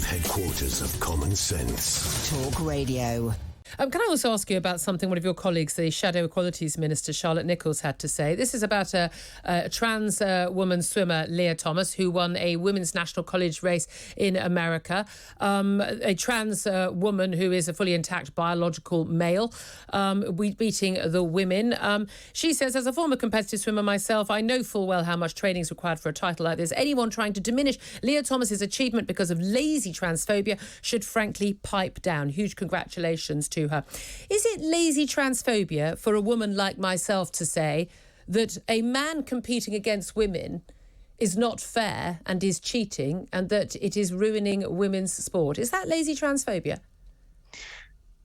Headquarters of common sense. Talk Radio. Can I also ask you about something one of your colleagues, the Shadow Equalities Minister Charlotte Nichols, had to say? This is about a trans woman swimmer, Lia Thomas, who won a women's national college race in America. A trans woman who is a fully intact biological male, beating the women. She says, as a former competitive swimmer myself, I know full well how much training is required for a title like this. Anyone trying to diminish Lia Thomas's achievement because of lazy transphobia should frankly pipe down. Huge congratulations to her. Is it lazy transphobia for a woman like myself to say that a man competing against women is not fair and is cheating and that it is ruining women's sport? Is that lazy transphobia?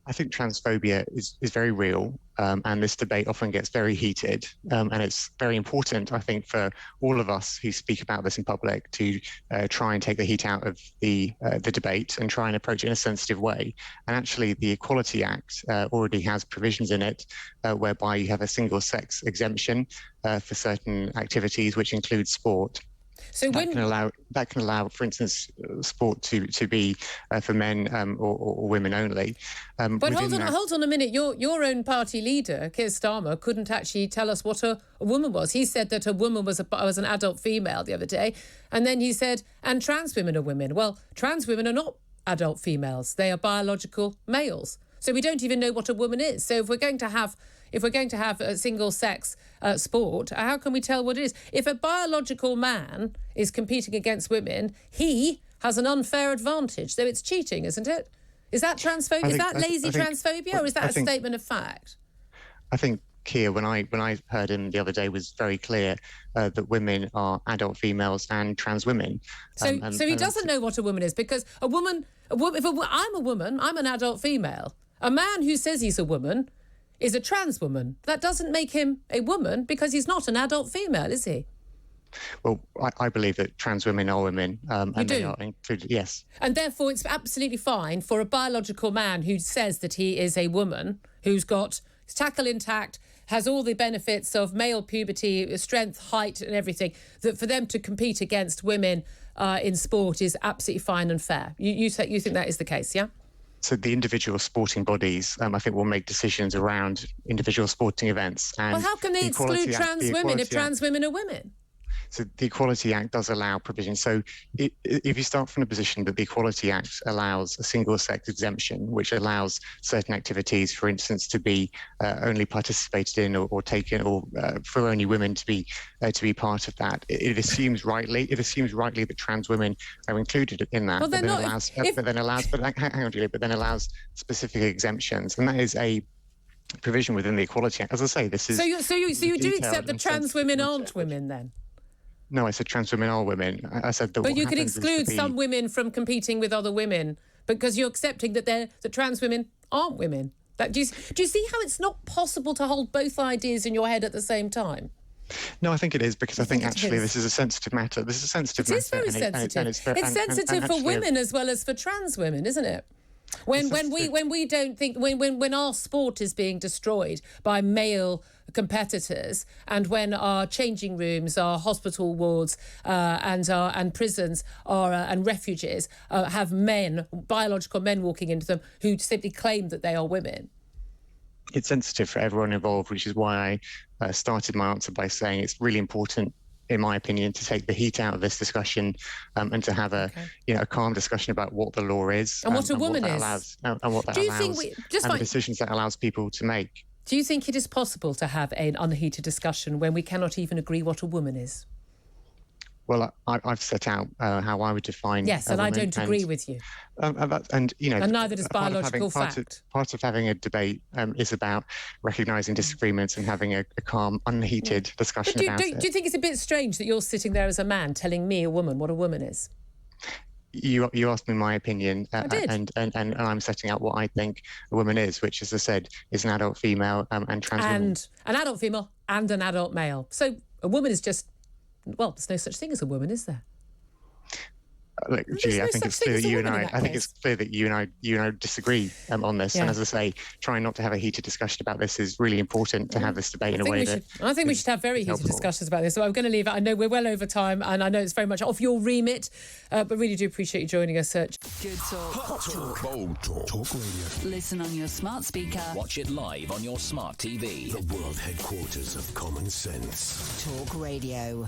I think transphobia is very real, and this debate often gets very heated, and it's very important, I think, for all of us who speak about this in public to try and take the heat out of the debate and try and approach it in a sensitive way. And actually, the Equality Act already has provisions in it whereby you have a single-sex exemption for certain activities, which includes sport. So that can allow, for instance, sport to be for men or women only. But hold on a minute. Your own party leader, Keir Starmer, couldn't actually tell us what a woman was. He said that a woman was an adult female the other day, and then he said, and trans women are women. Well, trans women are not adult females; they are biological males. So we don't even know what a woman is. So if we're going to have a single-sex sport, how can we tell what it is? If a biological man is competing against women, he has an unfair advantage. So it's cheating, isn't it? Is that transphobia? Is that lazy transphobia, or is that a statement of fact? I think Keir, when I heard him the other day, was very clear that women are adult females and trans women. So he doesn't know what a woman is, because I'm a woman, I'm an adult female. A man who says he's a woman is a trans woman. That doesn't make him a woman because he's not an adult female, is he? Well, I believe that trans women are women. And they are included, yes. And therefore it's absolutely fine for a biological man who says that he is a woman, who's got his tackle intact, has all the benefits of male puberty, strength, height and everything, that for them to compete against women in sport is absolutely fine and fair. You think that is the case, yeah? So the individual sporting bodies, I think, will make decisions around individual sporting events. And well, how can they exclude trans women if trans women are women? So the Equality Act does allow provision. So if you start from the position that the Equality Act allows a single-sex exemption, which allows certain activities, for instance, to be only participated in or taken, or for only women to be part of that, it assumes rightly that trans women are included in that. Well, but then allows specific exemptions, and that is a provision within the Equality Act. As I say, this is so you do accept that trans women aren't women then? No, I said trans women are women. I said that. But you can exclude some women from competing with other women because you're accepting that trans women aren't women. Do you see how it's not possible to hold both ideas in your head at the same time? No, I think it is, because I think actually this is a sensitive matter. This is a sensitive matter. It is very sensitive. It's sensitive for women as well as for trans women, isn't it? When our sport is being destroyed by male competitors, and when our changing rooms, our hospital wards, and prisons and refuges have biological men walking into them who simply claim that they are women. It's sensitive for everyone involved, which is why I started my answer by saying it's really important, in my opinion, to take the heat out of this discussion and to have a calm discussion about what the law is and what a woman is, and what that allows, and the decisions that allows people to make. Do you think it is possible to have an unheated discussion when we cannot even agree what a woman is? Well, I've set out how I would define. Yes, and I don't agree with you. And neither does biological fact. Part of having a debate is about recognising disagreements and having a calm, unheated discussion about it. Do you think it's a bit strange that you're sitting there as a man telling me, a woman, what a woman is? You asked me my opinion, I did. And I'm setting out what I think a woman is, which, as I said, is an adult female and trans woman. And an adult female and an adult male. So a woman is just, well, there's no such thing as a woman, is there? Look, Julie, I think it's clear that you and I disagree on this. Yeah. And as I say, trying not to have a heated discussion about this is really important to have this debate in a way that I think we should have very heated helpful. discussions about this. So I'm going to leave it. I know we're well over time, and I know it's very much off your remit, but really do appreciate you joining us. Good talk. Hot talk. Bold talk. Talk radio. Listen on your smart speaker. Watch it live on your smart TV. The world headquarters of common sense. Talk Radio.